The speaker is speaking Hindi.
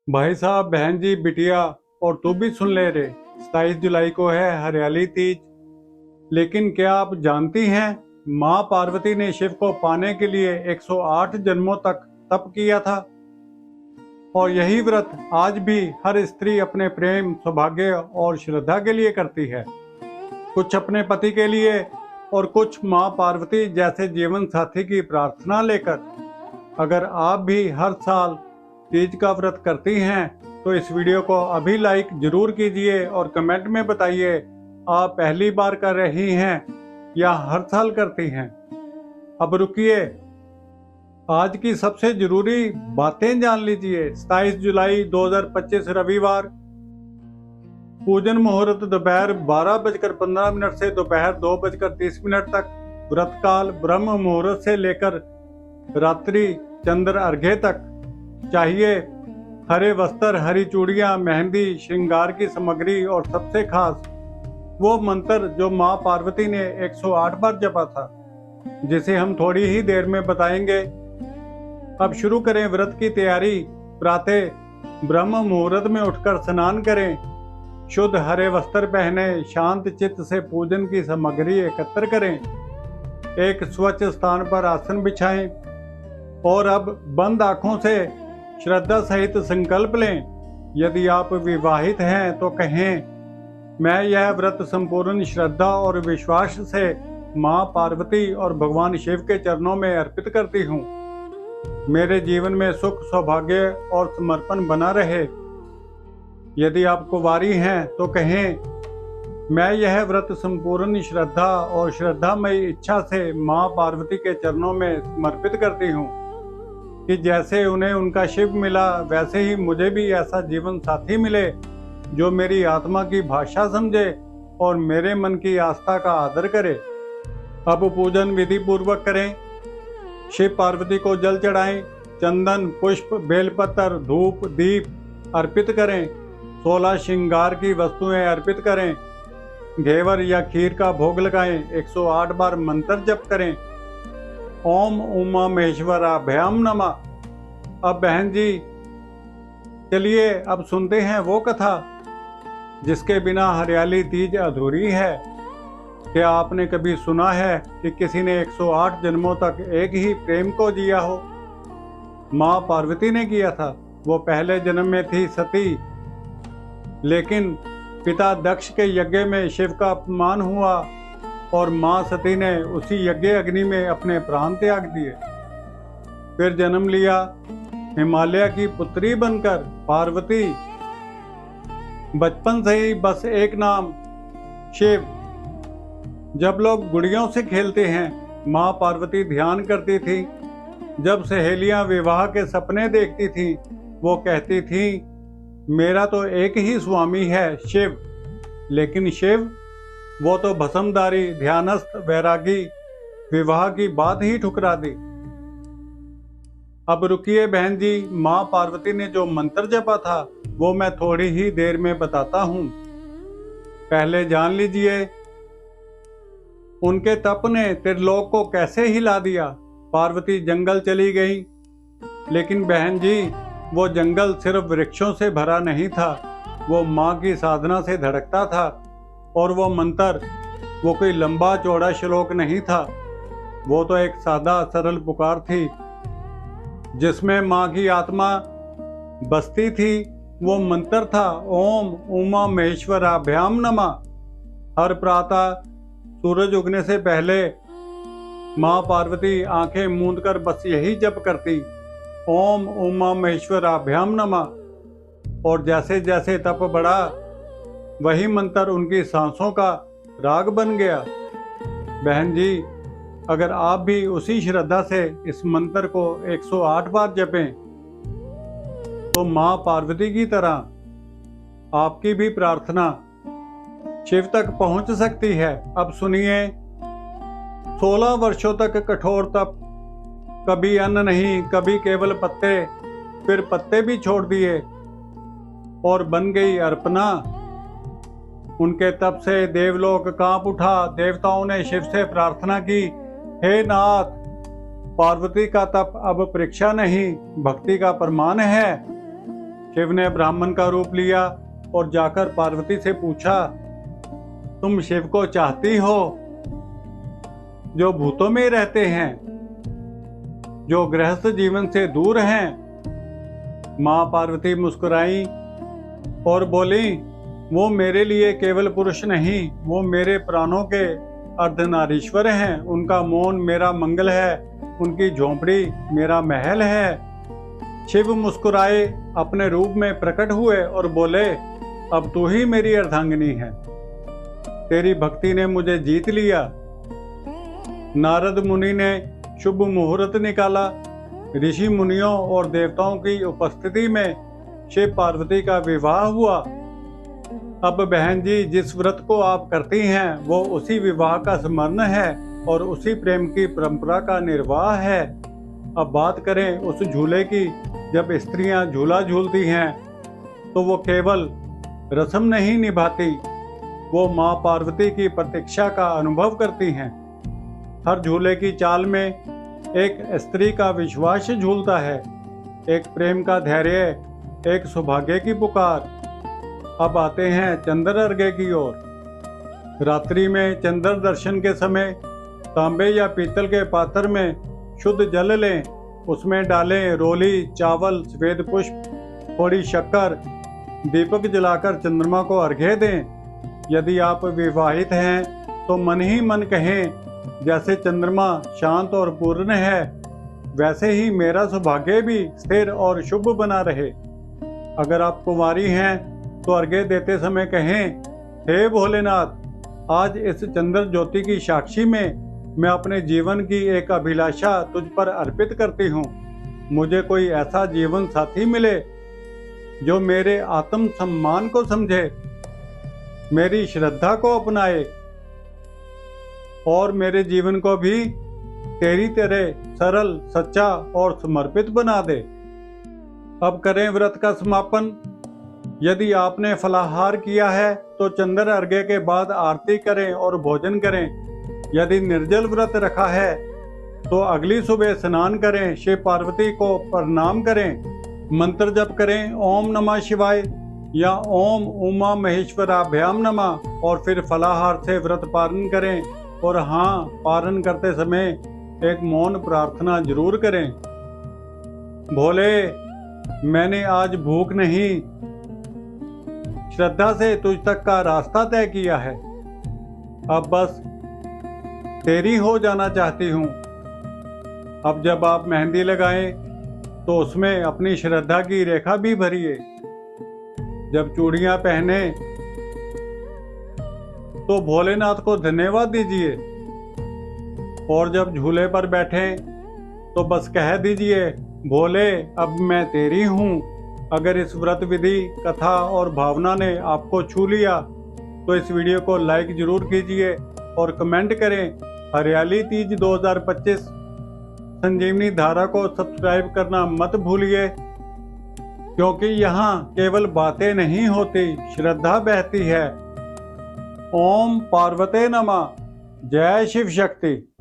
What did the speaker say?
भाई साहब, बहन जी, बिटिया और तू भी सुन ले रे। 27 जुलाई को है हरियाली तीज। लेकिन क्या आप जानती हैं, माँ पार्वती ने शिव को पाने के लिए 108 जन्मों तक तप किया था। और यही व्रत आज भी हर स्त्री अपने प्रेम, सौभाग्य और श्रद्धा के लिए करती है। कुछ अपने पति के लिए और कुछ माँ पार्वती जैसे जीवन साथी की प्रार्थना लेकर। अगर आप भी हर साल तीज का व्रत करती हैं तो इस वीडियो को अभी लाइक जरूर कीजिए और कमेंट में बताइए, आप पहली बार कर रही हैं या हर साल करती हैं। अब रुकिए, आज की सबसे जरूरी बातें जान लीजिए। 27 जुलाई 2025 रविवार। पूजन मुहूर्त दोपहर 12:15 से दोपहर 2:30 तक। व्रत काल ब्रह्म मुहूर्त से लेकर रात्रि चंद्र अर्घ्य तक। चाहिए हरे वस्त्र, हरी चूड़ियां, मेहंदी, श्रृंगार की सामग्री और सबसे खास वो मंत्र जो माँ पार्वती ने 108 बार जपा था, जिसे हम थोड़ी ही देर में बताएंगे। अब शुरू करें व्रत की तैयारी। प्रातः ब्रह्म मुहूर्त में उठकर स्नान करें, शुद्ध हरे वस्त्र पहने, शांत चित्त से पूजन की सामग्री एकत्र करें, एक स्वच्छ स्थान पर आसन बिछाएं और अब बंद आंखों से श्रद्धा सहित संकल्प लें। यदि आप विवाहित हैं तो कहें, मैं यह व्रत संपूर्ण श्रद्धा और विश्वास से माँ पार्वती और भगवान शिव के चरणों में अर्पित करती हूँ। मेरे जीवन में सुख, सौभाग्य और समर्पण बना रहे। यदि आप कुंवारी हैं तो कहें, मैं यह व्रत संपूर्ण श्रद्धा और श्रद्धामयी इच्छा से माँ पार्वती के चरणों में समर्पित करती हूँ कि जैसे उन्हें उनका शिव मिला, वैसे ही मुझे भी ऐसा जीवन साथी मिले जो मेरी आत्मा की भाषा समझे और मेरे मन की आस्था का आदर करे। अब पूजन विधि पूर्वक करें। शिव पार्वती को जल चढ़ाएं, चंदन, पुष्प, बेलपत्र, धूप, दीप अर्पित करें। 16 श्रृंगार की वस्तुएं अर्पित करें। घेवर या खीर का भोग लगाएं। 108 बार मंत्र जप करें। ओम उमा महेश्वराभ्याम नमः। अब बहन जी, चलिए अब सुनते हैं वो कथा जिसके बिना हरियाली तीज अधूरी है। क्या आपने कभी सुना है कि किसी ने 108 जन्मों तक एक ही प्रेम को जिया हो? माँ पार्वती ने किया था। वो पहले जन्म में थी सती, लेकिन पिता दक्ष के यज्ञ में शिव का अपमान हुआ और माँ सती ने उसी यज्ञ अग्नि में अपने प्राण त्याग दिए। फिर जन्म लिया हिमालय की पुत्री बनकर पार्वती। बचपन से ही बस एक नाम, शिव। जब लोग गुड़ियों से खेलते हैं, माँ पार्वती ध्यान करती थी। जब सहेलियां विवाह के सपने देखती थीं, वो कहती थीं, मेरा तो एक ही स्वामी है, शिव। लेकिन शिव, वो तो भस्मधारी, ध्यानस्थ, वैरागी, विवाह की बात ही ठुकरा दी। अब रुकिए बहन जी, माँ पार्वती ने जो मंत्र जपा था वो मैं थोड़ी ही देर में बताता हूँ। पहले जान लीजिए उनके तप ने त्रिलोक को कैसे हिला दिया। पार्वती जंगल चली गई, लेकिन बहन जी, वो जंगल सिर्फ वृक्षों से भरा नहीं था, वो माँ की साधना से धड़कता था। और वो मंत्र, वो कोई लंबा चौड़ा श्लोक नहीं था, वो तो एक सादा सरल पुकार थी जिसमें माँ की आत्मा बसती थी। वो मंत्र था, ओम उमा महेश्वराभ्याम नमः। हर प्रातः सूरज उगने से पहले माँ पार्वती आंखें मूंद कर बस यही जप करती, ओम उमा महेश्वराभ्याम नमः। और जैसे जैसे तप बढ़ा, वही मंत्र उनकी सांसों का राग बन गया। बहन जी, अगर आप भी उसी श्रद्धा से इस मंत्र को 108 बार जपें तो माँ पार्वती की तरह आपकी भी प्रार्थना शिव तक पहुंच सकती है। अब सुनिए। 16 वर्षों तक कठोर तप, कभी अन्न नहीं, कभी केवल पत्ते, फिर पत्ते भी छोड़ दिए और बन गई अर्पणा। उनके तप से देवलोक कांप उठा। देवताओं ने शिव से प्रार्थना की, हे नाथ, पार्वती का तप अब परीक्षा नहीं, भक्ति का प्रमाण है। शिव ने ब्राह्मण का रूप लिया और जाकर पार्वती से पूछा, तुम शिव को चाहती हो जो भूतों में रहते हैं, जो गृहस्थ जीवन से दूर हैं? मां पार्वती मुस्कुराई और बोली, वो मेरे लिए केवल पुरुष नहीं, वो मेरे प्राणों के अर्धनारीश्वर हैं। उनका मौन मेरा मंगल है, उनकी झोंपड़ी मेरा महल है। शिव मुस्कुराए, अपने रूप में प्रकट हुए और बोले, अब तू ही मेरी अर्धांगिनी है। तेरी भक्ति ने मुझे जीत लिया। नारद मुनि ने शुभ मुहूर्त निकाला। ऋषि मुनियों और देवताओं की उपस्थिति में शिव पार्वती का विवाह हुआ। अब बहन जी, जिस व्रत को आप करती हैं वो उसी विवाह का स्मरण है और उसी प्रेम की परंपरा का निर्वाह है। अब बात करें उस झूले की, जब स्त्रियां झूला झूलती हैं तो वो केवल रस्म नहीं निभाती, वो मां पार्वती की प्रतीक्षा का अनुभव करती हैं। हर झूले की चाल में एक स्त्री का विश्वास झूलता है, एक प्रेम का धैर्य, एक सौभाग्य की पुकार। अब आते हैं चंद्र अर्घ्य की ओर। रात्रि में चंद्र दर्शन के समय तांबे या पीतल के पात्र में शुद्ध जल लें, उसमें डालें रोली, चावल, सफेद पुष्प, थोड़ी शक्कर, दीपक जलाकर चंद्रमा को अर्घ्य दें। यदि आप विवाहित हैं तो मन ही मन कहें, जैसे चंद्रमा शांत और पूर्ण है, वैसे ही मेरा सौभाग्य भी स्थिर और शुभ बना रहे। अगर आप कुंवारी हैं तो अर्घ्य देते समय कहें, हे भोलेनाथ, आज इस चंद्र ज्योति की साक्षी में मैं अपने जीवन की एक अभिलाषा तुझ पर अर्पित करती हूँ। मुझे कोई ऐसा जीवन साथी मिले जो मेरे आत्म सम्मान को समझे, मेरी श्रद्धा को अपनाए और मेरे जीवन को भी तेरी तरह सरल, सच्चा और समर्पित बना दे। अब करें व्रत का समापन। यदि आपने फलाहार किया है तो चंद्र अर्घ्य के बाद आरती करें और भोजन करें। यदि निर्जल व्रत रखा है तो अगली सुबह स्नान करें, शिव पार्वती को प्रणाम करें, मंत्र जप करें, ओम नमः शिवाय या ओम उमा महेश्वराभ्याम नमः, और फिर फलाहार से व्रत पारण करें। और हाँ, पारण करते समय एक मौन प्रार्थना जरूर करें। भोले, मैंने आज भूख नहीं, श्रद्धा से तुझ तक का रास्ता तय किया है। अब बस तेरी हो जाना चाहती हूँ। अब जब आप मेहंदी लगाएं तो उसमें अपनी श्रद्धा की रेखा भी भरिए। जब चूड़ियां पहने तो भोलेनाथ को धन्यवाद दीजिए। और जब झूले पर बैठे तो बस कह दीजिए, भोले, अब मैं तेरी हूँ। अगर इस व्रत विधि, कथा और भावना ने आपको छू लिया तो इस वीडियो को लाइक जरूर कीजिए और कमेंट करें। हरियाली तीज 2025 संजीवनी धारा को सब्सक्राइब करना मत भूलिए, क्योंकि यहाँ केवल बातें नहीं होती, श्रद्धा बहती है। ओम पार्वते नमः। जय शिव शक्ति।